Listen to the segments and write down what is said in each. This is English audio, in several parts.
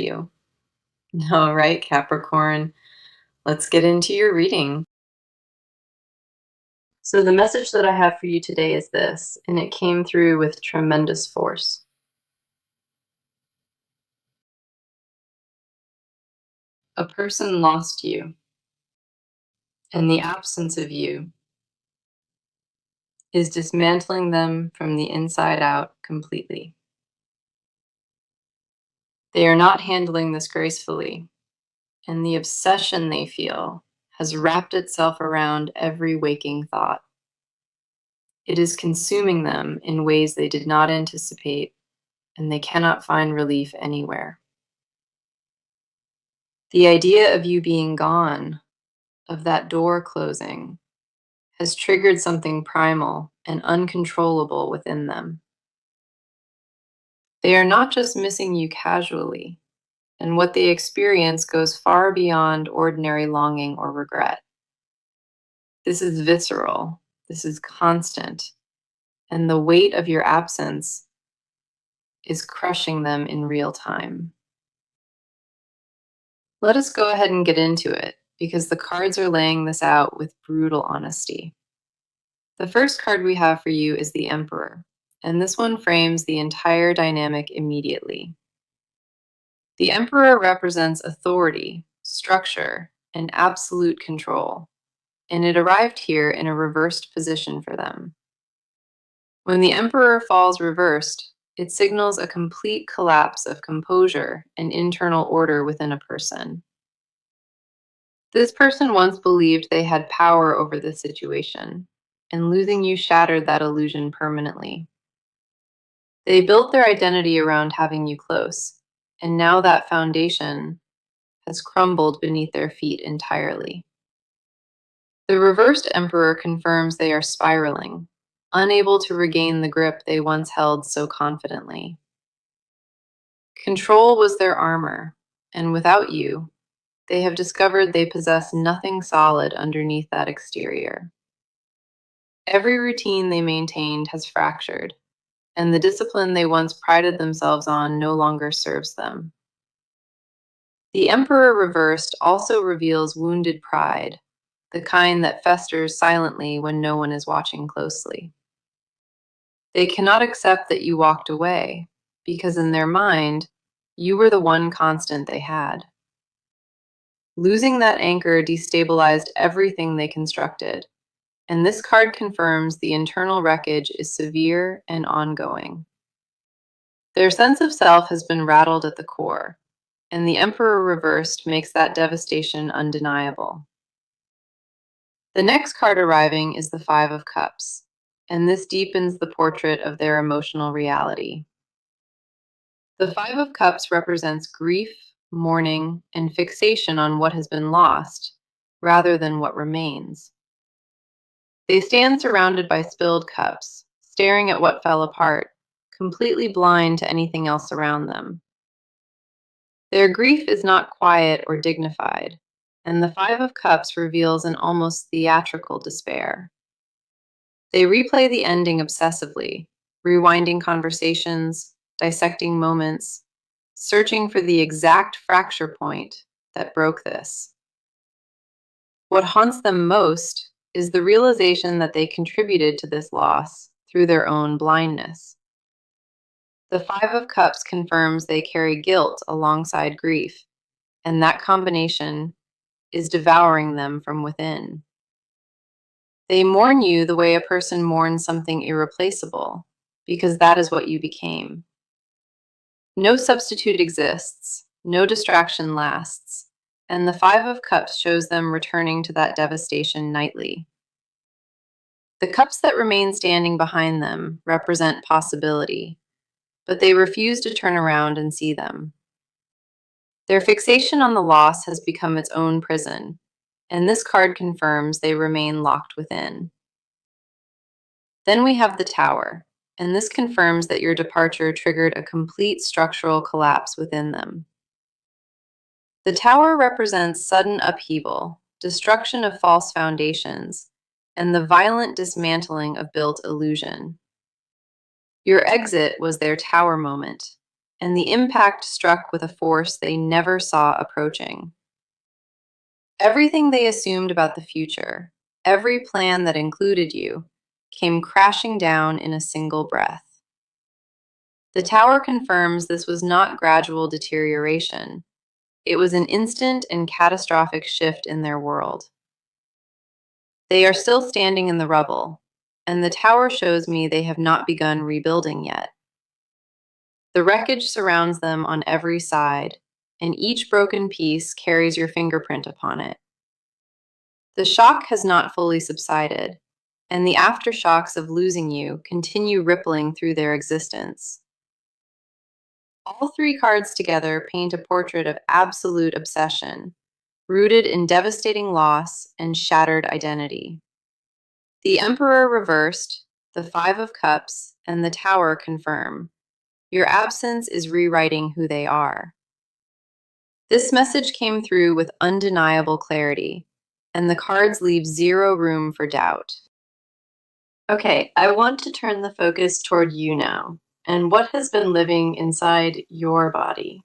you. All right, Capricorn, let's get into your reading. So, the message that I have for you today is this, and it came through with tremendous force. A person lost you, and the absence of you is dismantling them from the inside out completely. They are not handling this gracefully, and the obsession they feel has wrapped itself around every waking thought. It is consuming them in ways they did not anticipate, and they cannot find relief anywhere. The idea of you being gone, of that door closing, has triggered something primal and uncontrollable within them. They are not just missing you casually, and what they experience goes far beyond ordinary longing or regret. This is visceral, this is constant, and the weight of your absence is crushing them in real time. Let us go ahead and get into it, because the cards are laying this out with brutal honesty. The first card we have for you is the Emperor, and this one frames the entire dynamic immediately. The Emperor represents authority, structure, and absolute control, and it arrived here in a reversed position for them. When the Emperor falls reversed, it signals a complete collapse of composure and internal order within a person. This person once believed they had power over the situation, and losing you shattered that illusion permanently. They built their identity around having you close, and now that foundation has crumbled beneath their feet entirely. The reversed Emperor confirms they are spiraling, unable to regain the grip they once held so confidently. Control was their armor, and without you, they have discovered they possess nothing solid underneath that exterior. Every routine they maintained has fractured, and the discipline they once prided themselves on no longer serves them. The Emperor reversed also reveals wounded pride, the kind that festers silently when no one is watching closely. They cannot accept that you walked away, because in their mind, you were the one constant they had. Losing that anchor destabilized everything they constructed, and this card confirms the internal wreckage is severe and ongoing. Their sense of self has been rattled at the core, and the Emperor reversed makes that devastation undeniable. The next card arriving is the Five of Cups, and this deepens the portrait of their emotional reality. The Five of Cups represents grief, mourning, and fixation on what has been lost, rather than what remains. They stand surrounded by spilled cups, staring at what fell apart, completely blind to anything else around them. Their grief is not quiet or dignified, and the Five of Cups reveals an almost theatrical despair. They replay the ending obsessively, rewinding conversations, dissecting moments, searching for the exact fracture point that broke this. What haunts them most is the realization that they contributed to this loss through their own blindness. The Five of Cups confirms they carry guilt alongside grief, and that combination is devouring them from within. They mourn you the way a person mourns something irreplaceable, because that is what you became. No substitute exists, no distraction lasts, and the Five of Cups shows them returning to that devastation nightly. The cups that remain standing behind them represent possibility, but they refuse to turn around and see them. Their fixation on the loss has become its own prison, and this card confirms they remain locked within. Then we have the Tower, and this confirms that your departure triggered a complete structural collapse within them. The Tower represents sudden upheaval, destruction of false foundations, and the violent dismantling of built illusion. Your exit was their tower moment, and the impact struck with a force they never saw approaching. Everything they assumed about the future, every plan that included you, came crashing down in a single breath. The tower confirms this was not gradual deterioration. It was an instant and catastrophic shift in their world. They are still standing in the rubble, and the tower shows me they have not begun rebuilding yet. The wreckage surrounds them on every side, and each broken piece carries your fingerprint upon it. The shock has not fully subsided, and the aftershocks of losing you continue rippling through their existence. All three cards together paint a portrait of absolute obsession, rooted in devastating loss and shattered identity. The Emperor reversed, the Five of Cups, and the Tower confirm. Your absence is rewriting who they are. This message came through with undeniable clarity, and the cards leave zero room for doubt. Okay, I want to turn the focus toward you now, and what has been living inside your body.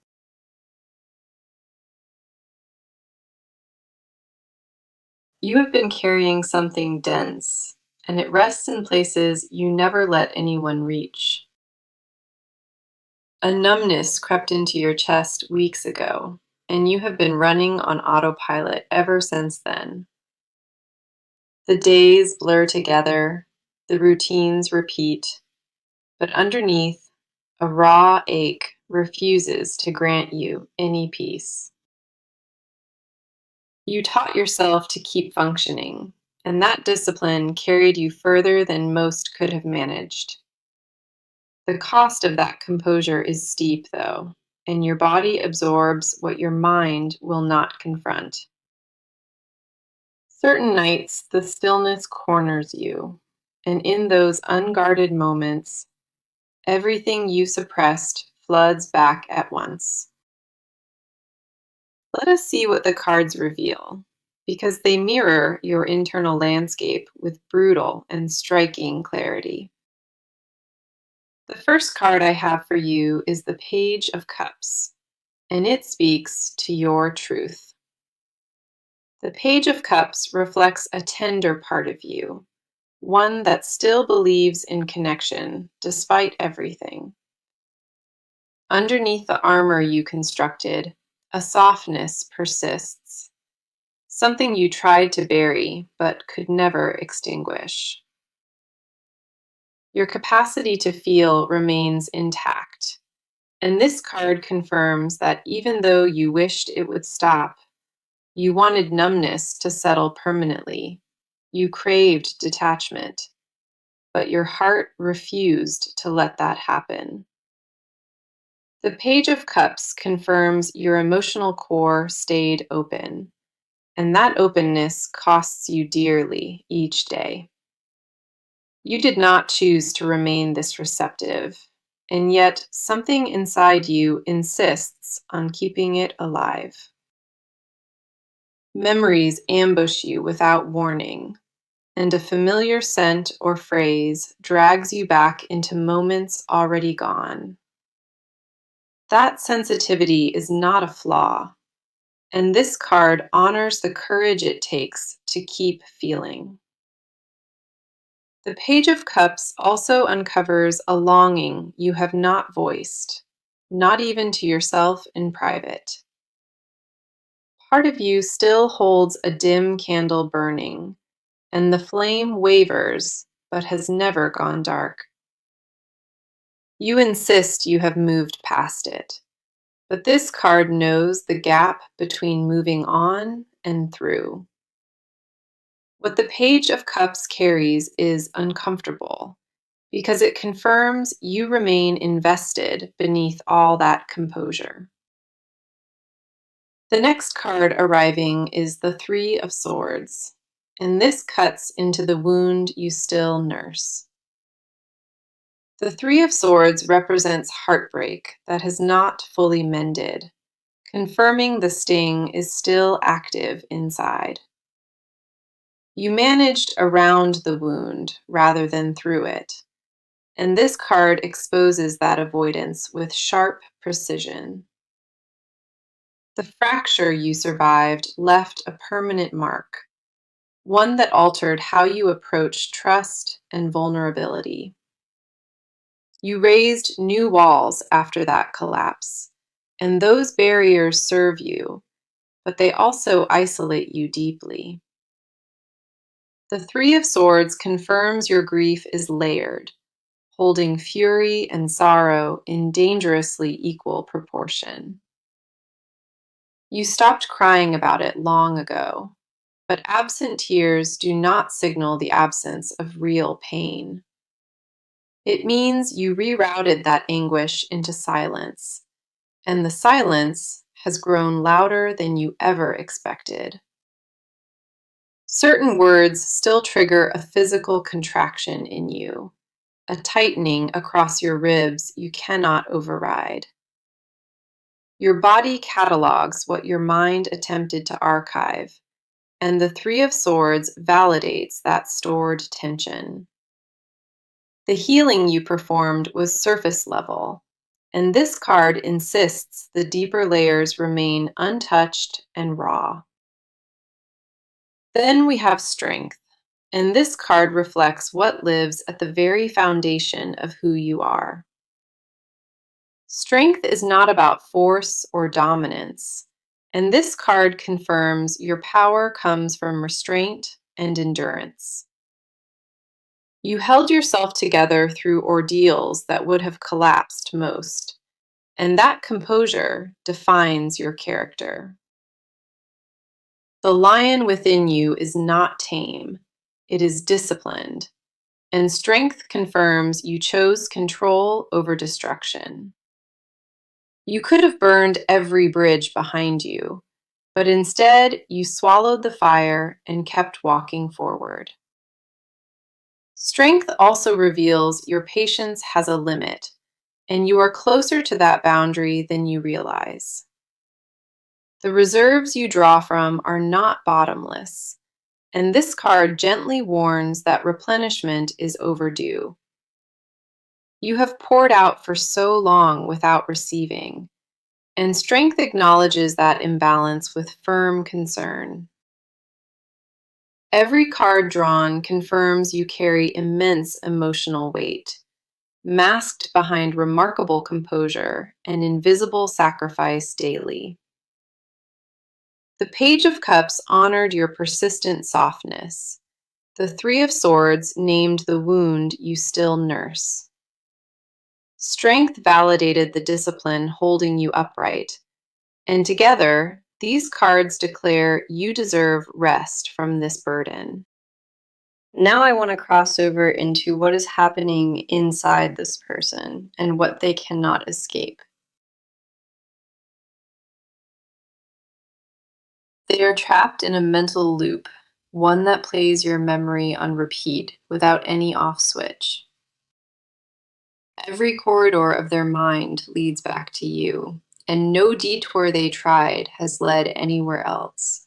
You have been carrying something dense, and it rests in places you never let anyone reach. A numbness crept into your chest weeks ago, and you have been running on autopilot ever since then. The days blur together, the routines repeat, but underneath, a raw ache refuses to grant you any peace. You taught yourself to keep functioning, and that discipline carried you further than most could have managed. The cost of that composure is steep, though, and your body absorbs what your mind will not confront. Certain nights, the stillness corners you, and in those unguarded moments, everything you suppressed floods back at once. Let us see what the cards reveal, because they mirror your internal landscape with brutal and striking clarity. The first card I have for you is the Page of Cups, and it speaks to your truth. The Page of Cups reflects a tender part of you, one that still believes in connection despite everything. Underneath the armor you constructed, a softness persists, something you tried to bury but could never extinguish. Your capacity to feel remains intact, and this card confirms that even though you wished it would stop, you wanted numbness to settle permanently. You craved detachment, but your heart refused to let that happen. The Page of Cups confirms your emotional core stayed open, and that openness costs you dearly each day. You did not choose to remain this receptive, and yet something inside you insists on keeping it alive. Memories ambush you without warning, and a familiar scent or phrase drags you back into moments already gone. That sensitivity is not a flaw, and this card honors the courage it takes to keep feeling. The Page of Cups also uncovers a longing you have not voiced, not even to yourself in private. Part of you still holds a dim candle burning, and the flame wavers but has never gone dark. You insist you have moved past it, but this card knows the gap between moving on and through. What the Page of Cups carries is uncomfortable because it confirms you remain invested beneath all that composure. The next card arriving is the Three of Swords, and this cuts into the wound you still nurse. The Three of Swords represents heartbreak that has not fully mended, confirming the sting is still active inside. You managed around the wound rather than through it, and this card exposes that avoidance with sharp precision. The fracture you survived left a permanent mark, one that altered how you approach trust and vulnerability. You raised new walls after that collapse, and those barriers serve you, but they also isolate you deeply. The Three of Swords confirms your grief is layered, holding fury and sorrow in dangerously equal proportion. You stopped crying about it long ago, but absent tears do not signal the absence of real pain. It means you rerouted that anguish into silence, and the silence has grown louder than you ever expected. Certain words still trigger a physical contraction in you, a tightening across your ribs you cannot override. Your body catalogs what your mind attempted to archive, and the Three of Swords validates that stored tension. The healing you performed was surface level, and this card insists the deeper layers remain untouched and raw. Then we have Strength, and this card reflects what lives at the very foundation of who you are. Strength is not about force or dominance, and this card confirms your power comes from restraint and endurance. You held yourself together through ordeals that would have collapsed most, and that composure defines your character. The lion within you is not tame, it is disciplined, and strength confirms you chose control over destruction. You could have burned every bridge behind you, but instead you swallowed the fire and kept walking forward. Strength also reveals your patience has a limit, and you are closer to that boundary than you realize. The reserves you draw from are not bottomless, and this card gently warns that replenishment is overdue. You have poured out for so long without receiving, and strength acknowledges that imbalance with firm concern. Every card drawn confirms you carry immense emotional weight, masked behind remarkable composure and invisible sacrifice daily. The Page of Cups honored your persistent softness. The Three of Swords named the wound you still nurse. Strength validated the discipline holding you upright, and together, these cards declare you deserve rest from this burden. Now I want to cross over into what is happening inside this person and what they cannot escape. They are trapped in a mental loop, one that plays your memory on repeat without any off switch. Every corridor of their mind leads back to you, and no detour they tried has led anywhere else.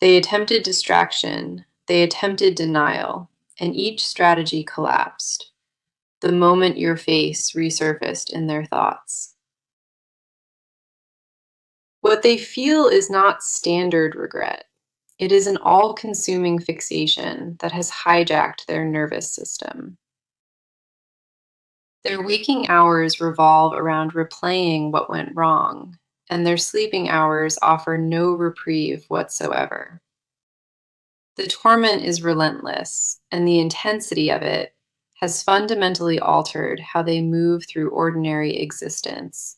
They attempted distraction, they attempted denial, and each strategy collapsed the moment your face resurfaced in their thoughts. What they feel is not standard regret. It is an all-consuming fixation that has hijacked their nervous system. Their waking hours revolve around replaying what went wrong, and their sleeping hours offer no reprieve whatsoever. The torment is relentless, and the intensity of it has fundamentally altered how they move through ordinary existence.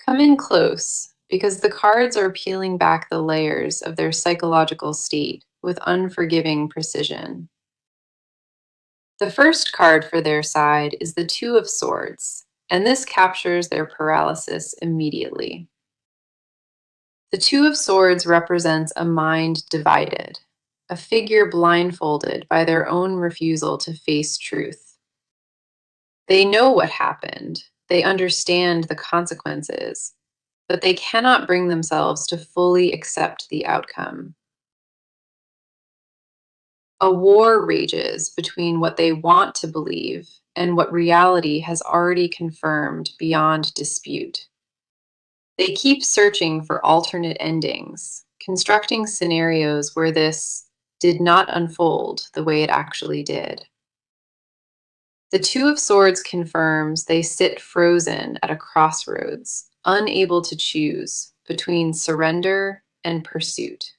Come in close, because the cards are peeling back the layers of their psychological state with unforgiving precision. The first card for their side is the Two of Swords, and this captures their paralysis immediately. The Two of Swords represents a mind divided, a figure blindfolded by their own refusal to face truth. They know what happened, they understand the consequences, but they cannot bring themselves to fully accept the outcome. A war rages between what they want to believe and what reality has already confirmed beyond dispute. They keep searching for alternate endings, constructing scenarios where this did not unfold the way it actually did. The Two of Swords confirms they sit frozen at a crossroads, unable to choose between surrender and pursuit.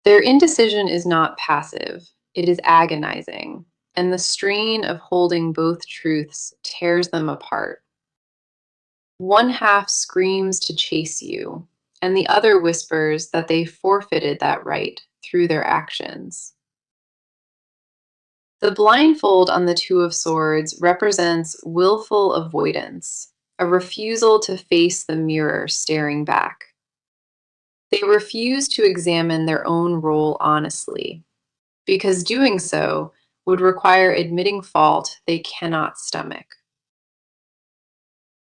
Their indecision is not passive, it is agonizing, and the strain of holding both truths tears them apart. One half screams to chase you, and the other whispers that they forfeited that right through their actions. The blindfold on the Two of Swords represents willful avoidance, a refusal to face the mirror staring back. They refuse to examine their own role honestly, because doing so would require admitting fault they cannot stomach.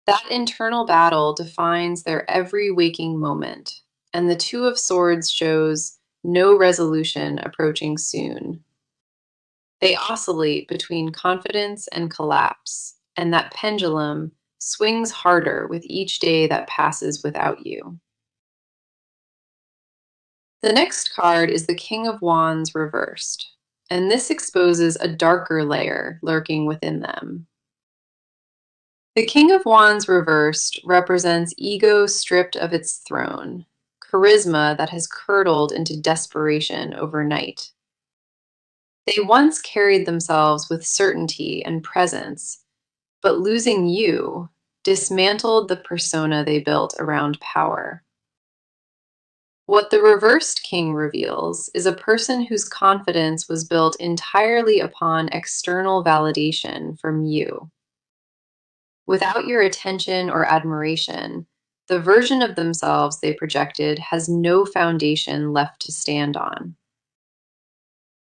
That internal battle defines their every waking moment, and the Two of Swords shows no resolution approaching soon. They oscillate between confidence and collapse, and that pendulum swings harder with each day that passes without you. The next card is the King of Wands reversed, and this exposes a darker layer lurking within them. The King of Wands reversed represents ego stripped of its throne, charisma that has curdled into desperation overnight. They once carried themselves with certainty and presence, but losing you dismantled the persona they built around power. What the reversed king reveals is a person whose confidence was built entirely upon external validation from you. Without your attention or admiration, the version of themselves they projected has no foundation left to stand on.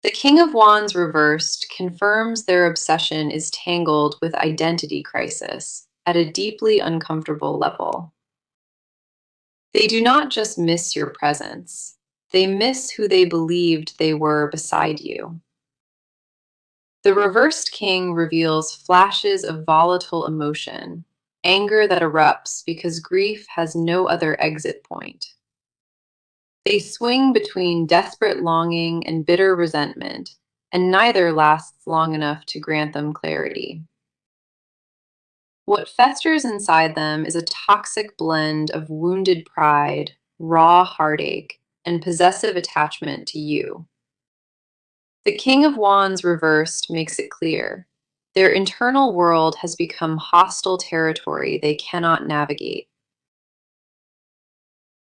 The King of Wands reversed confirms their obsession is tangled with identity crisis at a deeply uncomfortable level. They do not just miss your presence, they miss who they believed they were beside you. The reversed king reveals flashes of volatile emotion, anger that erupts because grief has no other exit point. They swing between desperate longing and bitter resentment, and neither lasts long enough to grant them clarity. What festers inside them is a toxic blend of wounded pride, raw heartache, and possessive attachment to you. The King of Wands reversed makes it clear. Their internal world has become hostile territory they cannot navigate.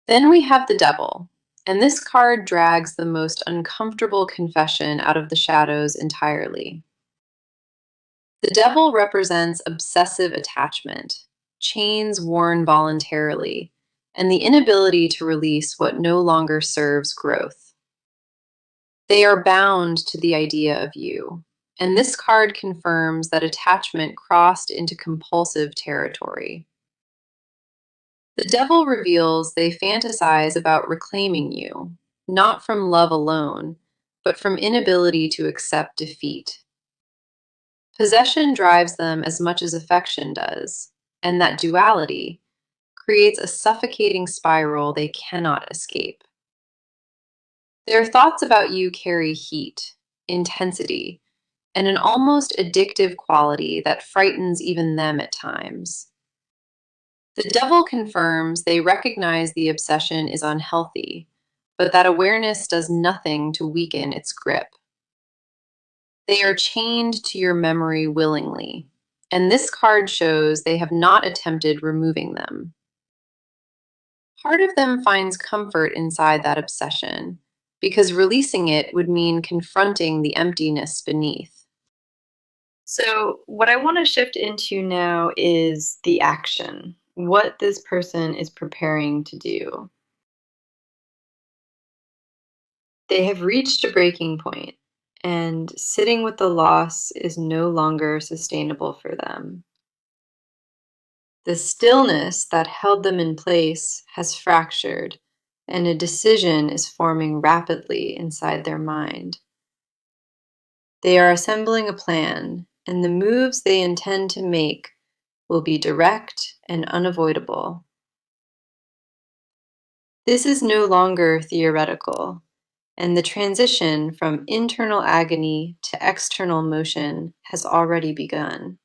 Then we have the Devil, and this card drags the most uncomfortable confession out of the shadows entirely. The Devil represents obsessive attachment, chains worn voluntarily, and the inability to release what no longer serves growth. They are bound to the idea of you, and this card confirms that attachment crossed into compulsive territory. The Devil reveals they fantasize about reclaiming you, not from love alone, but from inability to accept defeat. Possession drives them as much as affection does, and that duality creates a suffocating spiral they cannot escape. Their thoughts about you carry heat, intensity, and an almost addictive quality that frightens even them at times. The Devil confirms they recognize the obsession is unhealthy, but that awareness does nothing to weaken its grip. They are chained to your memory willingly, and this card shows they have not attempted removing them. Part of them finds comfort inside that obsession, because releasing it would mean confronting the emptiness beneath. So, what I want to shift into now is the action, what this person is preparing to do. They have reached a breaking point, and sitting with the loss is no longer sustainable for them. The stillness that held them in place has fractured, and a decision is forming rapidly inside their mind. They are assembling a plan, and the moves they intend to make will be direct and unavoidable. This is no longer theoretical, and the transition from internal agony to external motion has already begun.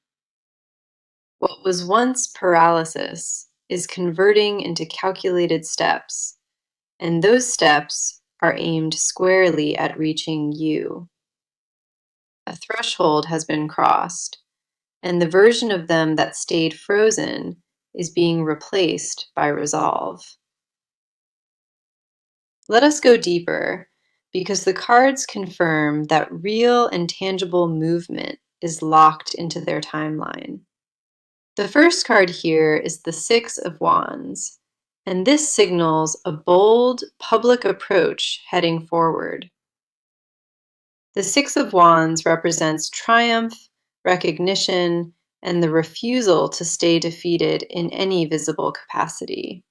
What was once paralysis is converting into calculated steps, and those steps are aimed squarely at reaching you. A threshold has been crossed, and the version of them that stayed frozen is being replaced by resolve. Let us go deeper, because the cards confirm that real and tangible movement is locked into their timeline. The first card here is the Six of Wands, and this signals a bold, public approach heading forward. The Six of Wands represents triumph, recognition, and the refusal to stay defeated in any visible capacity.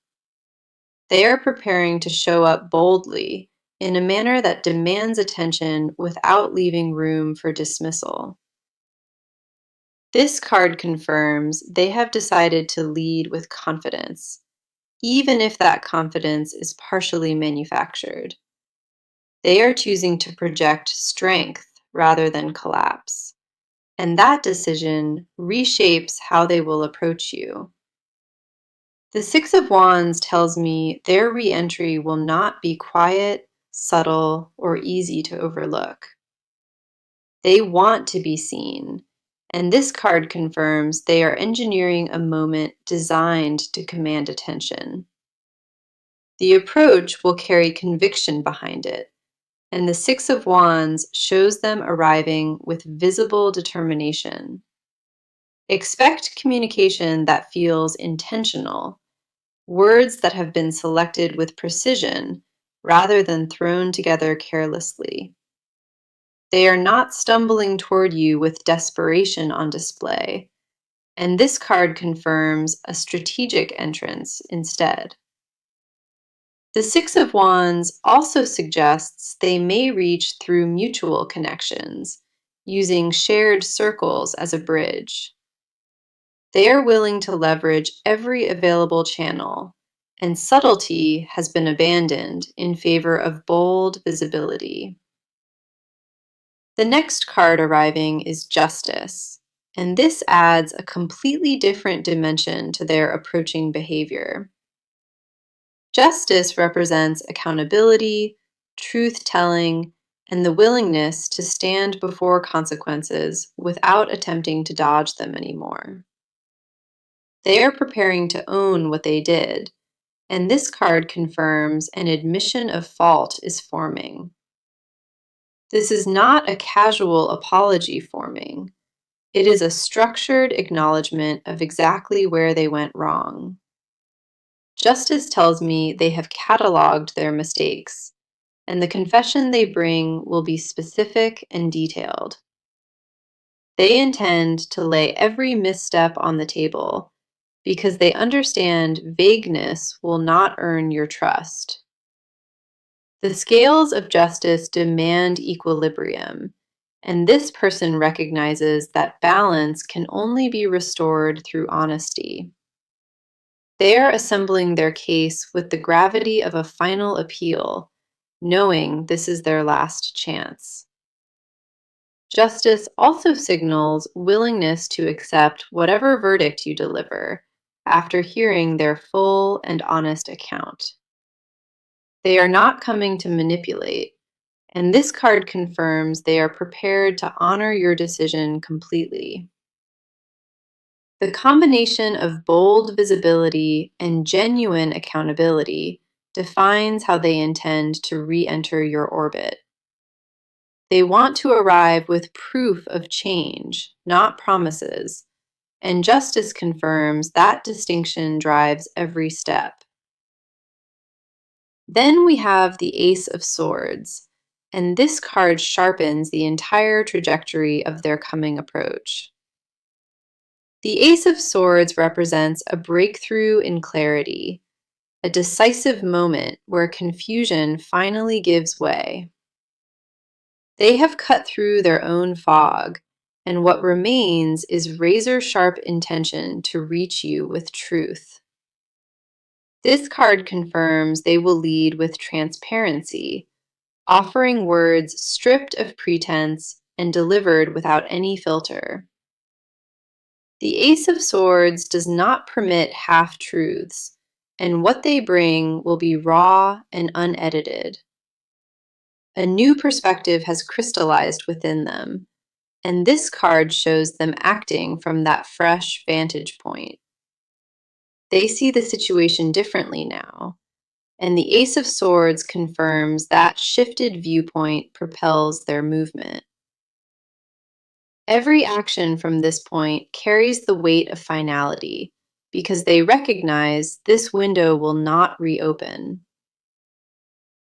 They are preparing to show up boldly in a manner that demands attention without leaving room for dismissal. This card confirms they have decided to lead with confidence, even if that confidence is partially manufactured. They are choosing to project strength rather than collapse, and that decision reshapes how they will approach you. The Six of Wands tells me their re-entry will not be quiet, subtle, or easy to overlook. They want to be seen, and this card confirms they are engineering a moment designed to command attention. The approach will carry conviction behind it, and the Six of Wands shows them arriving with visible determination. Expect communication that feels intentional, words that have been selected with precision rather than thrown together carelessly. They are not stumbling toward you with desperation on display, and this card confirms a strategic entrance instead. The Six of Wands also suggests they may reach through mutual connections, using shared circles as a bridge. They are willing to leverage every available channel, and subtlety has been abandoned in favor of bold visibility. The next card arriving is Justice, and this adds a completely different dimension to their approaching behavior. Justice represents accountability, truth-telling, and the willingness to stand before consequences without attempting to dodge them anymore. They are preparing to own what they did, and this card confirms an admission of fault is forming. This is not a casual apology forming. It is a structured acknowledgement of exactly where they went wrong. Justice tells me they have cataloged their mistakes, and the confession they bring will be specific and detailed. They intend to lay every misstep on the table because they understand vagueness will not earn your trust. The scales of justice demand equilibrium, and this person recognizes that balance can only be restored through honesty. They are assembling their case with the gravity of a final appeal, knowing this is their last chance. Justice also signals willingness to accept whatever verdict you deliver after hearing their full and honest account. They are not coming to manipulate, and this card confirms they are prepared to honor your decision completely. The combination of bold visibility and genuine accountability defines how they intend to re-enter your orbit. They want to arrive with proof of change, not promises, and justice confirms that distinction drives every step. Then we have the Ace of Swords, and this card sharpens the entire trajectory of their coming approach. The Ace of Swords represents a breakthrough in clarity, a decisive moment where confusion finally gives way. They have cut through their own fog, and what remains is razor sharp intention to reach you with truth. This card confirms they will lead with transparency, offering words stripped of pretense and delivered without any filter. The Ace of Swords does not permit half truths, and what they bring will be raw and unedited. A new perspective has crystallized within them, and this card shows them acting from that fresh vantage point. They see the situation differently now, and the Ace of Swords confirms that shifted viewpoint propels their movement. Every action from this point carries the weight of finality because they recognize this window will not reopen.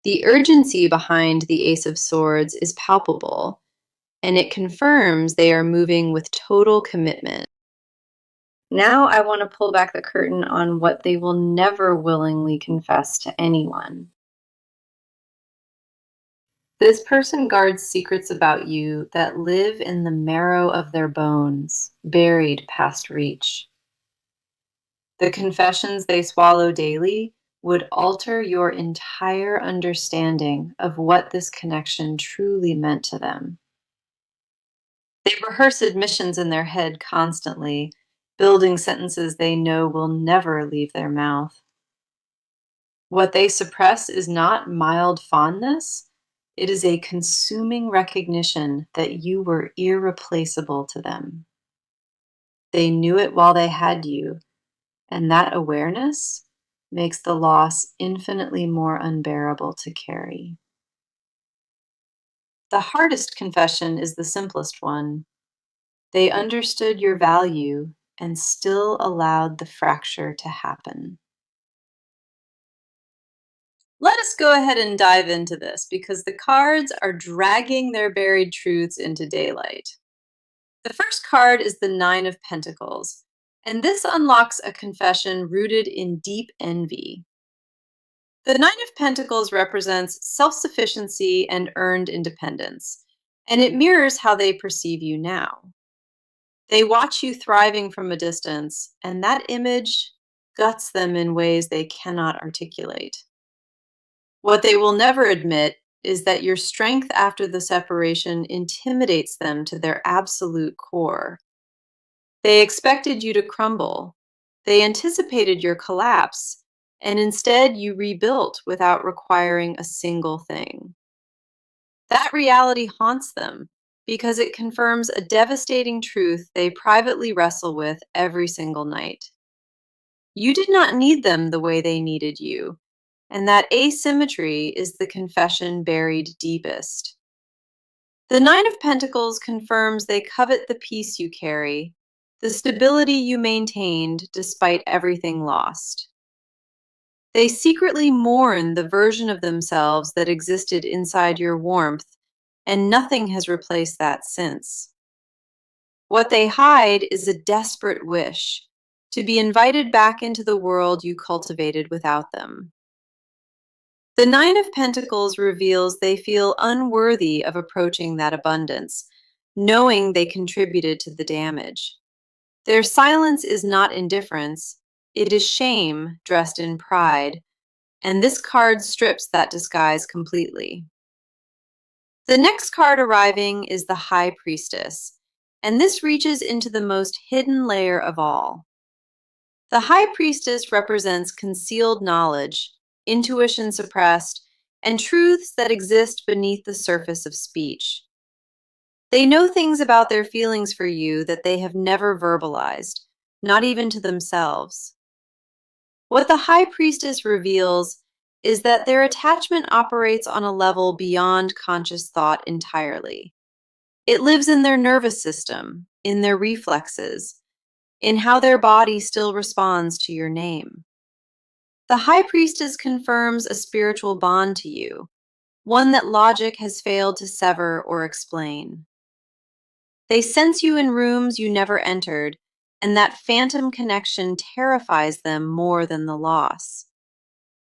The urgency behind the Ace of Swords is palpable, and it confirms they are moving with total commitment. Now I want to pull back the curtain on what they will never willingly confess to anyone. This person guards secrets about you that live in the marrow of their bones, buried past reach. The confessions they swallow daily would alter your entire understanding of what this connection truly meant to them. They rehearse admissions in their head constantly, building sentences they know will never leave their mouth. What they suppress is not mild fondness, it is a consuming recognition that you were irreplaceable to them. They knew it while they had you, and that awareness makes the loss infinitely more unbearable to carry. The hardest confession is the simplest one. They understood your value and still allowed the fracture to happen. Let us go ahead and dive into this because the cards are dragging their buried truths into daylight. The first card is the Nine of Pentacles, and this unlocks a confession rooted in deep envy. The Nine of Pentacles represents self-sufficiency and earned independence, and it mirrors how they perceive you now. They watch you thriving from a distance, and that image guts them in ways they cannot articulate. What they will never admit is that your strength after the separation intimidates them to their absolute core. They expected you to crumble. They anticipated your collapse, and instead you rebuilt without requiring a single thing. That reality haunts them because it confirms a devastating truth they privately wrestle with every single night. You did not need them the way they needed you, and that asymmetry is the confession buried deepest. The Nine of Pentacles confirms they covet the peace you carry, the stability you maintained despite everything lost. They secretly mourn the version of themselves that existed inside your warmth, and nothing has replaced that since. What they hide is a desperate wish to be invited back into the world you cultivated without them. The Nine of Pentacles reveals they feel unworthy of approaching that abundance, knowing they contributed to the damage. Their silence is not indifference, it is shame dressed in pride, and this card strips that disguise completely. The next card arriving is the High Priestess, and this reaches into the most hidden layer of all. The High Priestess represents concealed knowledge, intuition suppressed, and truths that exist beneath the surface of speech. They know things about their feelings for you that they have never verbalized, not even to themselves. What the High Priestess reveals is that their attachment operates on a level beyond conscious thought entirely. It lives in their nervous system, in their reflexes, in how their body still responds to your name. The High Priestess confirms a spiritual bond to you, one that logic has failed to sever or explain. They sense you in rooms you never entered, and that phantom connection terrifies them more than the loss.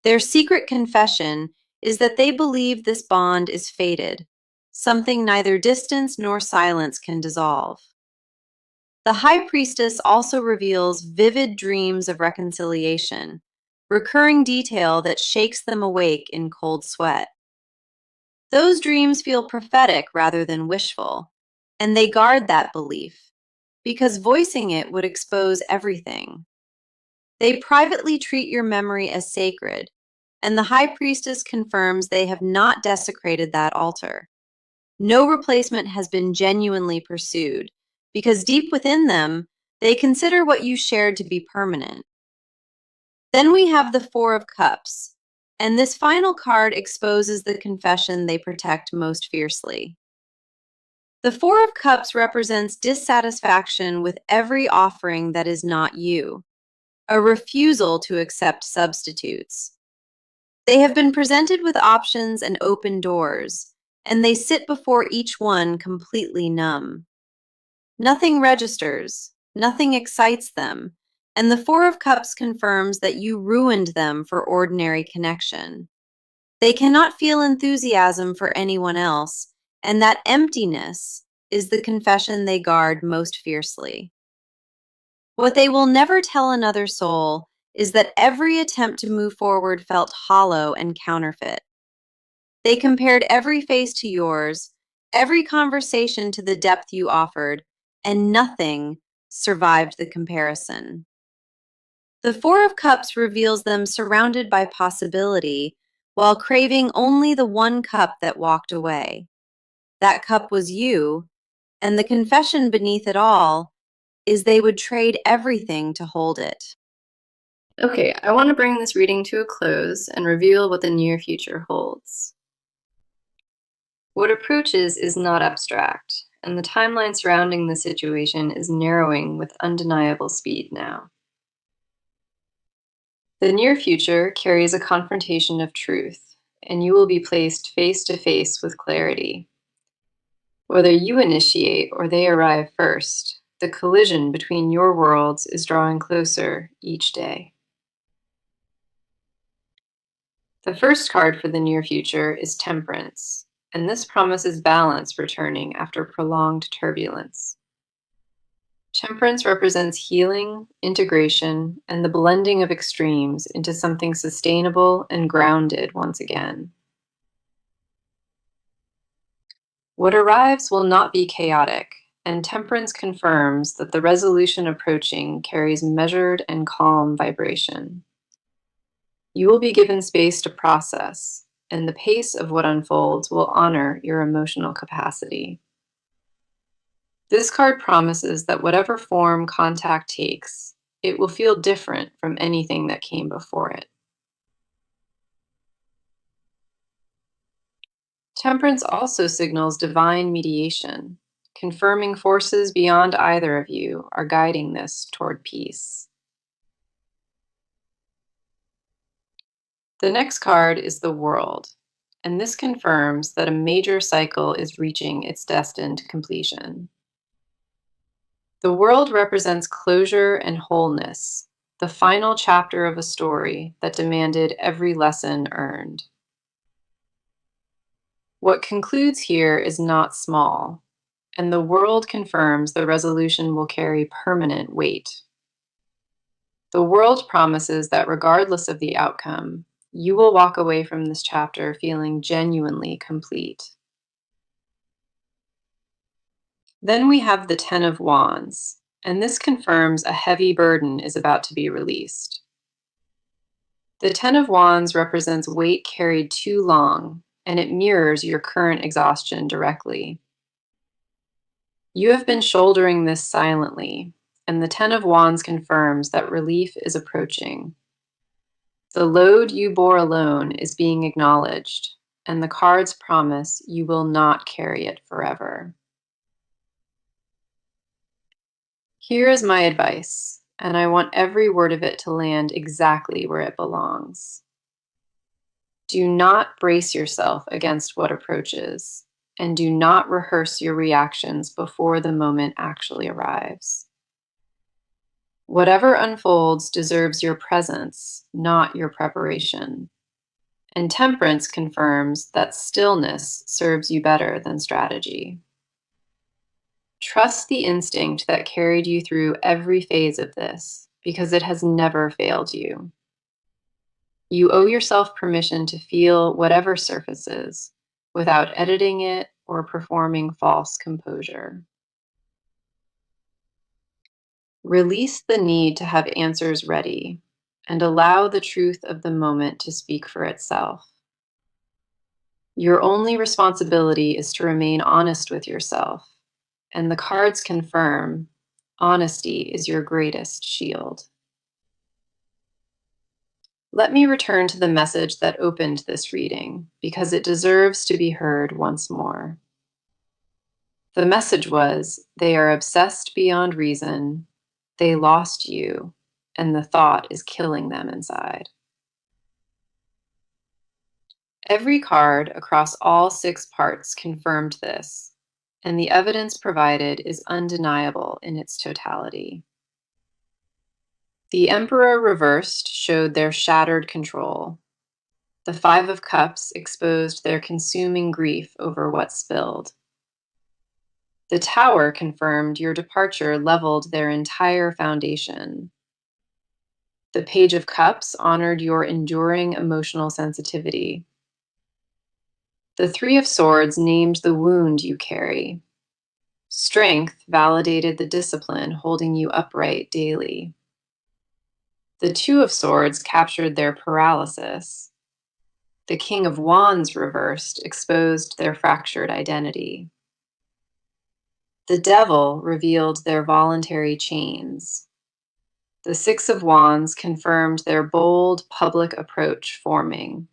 Their secret confession is that they believe this bond is fated, something neither distance nor silence can dissolve. The high priestess also reveals vivid dreams of reconciliation, recurring detail that shakes them awake in cold sweat. Those dreams feel prophetic rather than wishful, and they guard that belief, because voicing it would expose everything. They privately treat your memory as sacred, and the high priestess confirms they have not desecrated that altar. No replacement has been genuinely pursued, because deep within them, they consider what you shared to be permanent. Then we have the Four of Cups, and this final card exposes the confession they protect most fiercely. The Four of Cups represents dissatisfaction with every offering that is not you, a refusal to accept substitutes. They have been presented with options and open doors, and they sit before each one completely numb. Nothing registers, nothing excites them, and the Four of Cups confirms that you ruined them for ordinary connection. They cannot feel enthusiasm for anyone else, and that emptiness is the confession they guard most fiercely. What they will never tell another soul is that every attempt to move forward felt hollow and counterfeit. They compared every face to yours, every conversation to the depth you offered, and nothing survived the comparison. The Four of Cups reveals them surrounded by possibility, while craving only the one cup that walked away. That cup was you, and the confession beneath it all is they would trade everything to hold it. Okay, I want to bring this reading to a close and reveal what the near future holds. What approaches is not abstract, and the timeline surrounding the situation is narrowing with undeniable speed now. The near future carries a confrontation of truth, and you will be placed face to face with clarity. Whether you initiate or they arrive first, the collision between your worlds is drawing closer each day. The first card for the near future is Temperance, and this promises balance returning after prolonged turbulence. Temperance represents healing, integration, and the blending of extremes into something sustainable and grounded once again. What arrives will not be chaotic, and Temperance confirms that the resolution approaching carries measured and calm vibration. You will be given space to process, and the pace of what unfolds will honor your emotional capacity. This card promises that whatever form contact takes, it will feel different from anything that came before it. Temperance also signals divine mediation, confirming forces beyond either of you are guiding this toward peace. The next card is the World, and this confirms that a major cycle is reaching its destined completion. The World represents closure and wholeness, the final chapter of a story that demanded every lesson earned. What concludes here is not small, and the World confirms the resolution will carry permanent weight. The World promises that regardless of the outcome, you will walk away from this chapter feeling genuinely complete. Then we have the Ten of Wands, and this confirms a heavy burden is about to be released. The Ten of Wands represents weight carried too long, and it mirrors your current exhaustion directly. You have been shouldering this silently, and the Ten of Wands confirms that relief is approaching. The load you bore alone is being acknowledged, and the cards promise you will not carry it forever. Here is my advice, and I want every word of it to land exactly where it belongs. Do not brace yourself against what approaches, and do not rehearse your reactions before the moment actually arrives. Whatever unfolds deserves your presence, not your preparation. And Temperance confirms that stillness serves you better than strategy. Trust the instinct that carried you through every phase of this, because it has never failed you. You owe yourself permission to feel whatever surfaces without editing it or performing false composure. Release the need to have answers ready and allow the truth of the moment to speak for itself. Your only responsibility is to remain honest with yourself, and the cards confirm honesty is your greatest shield. Let me return to the message that opened this reading because it deserves to be heard once more. The message was, they are obsessed beyond reason, they lost you, and the thought is killing them inside. Every card across all 6 parts confirmed this, and the evidence provided is undeniable in its totality. The Emperor reversed showed their shattered control. The 5 of Cups exposed their consuming grief over what spilled. The Tower confirmed your departure leveled their entire foundation. The Page of Cups honored your enduring emotional sensitivity. The 3 of Swords named the wound you carry. Strength validated the discipline holding you upright daily. The 2 of Swords captured their paralysis. The King of Wands reversed exposed their fractured identity. The Devil revealed their voluntary chains. The 6 of Wands confirmed their bold public approach forming.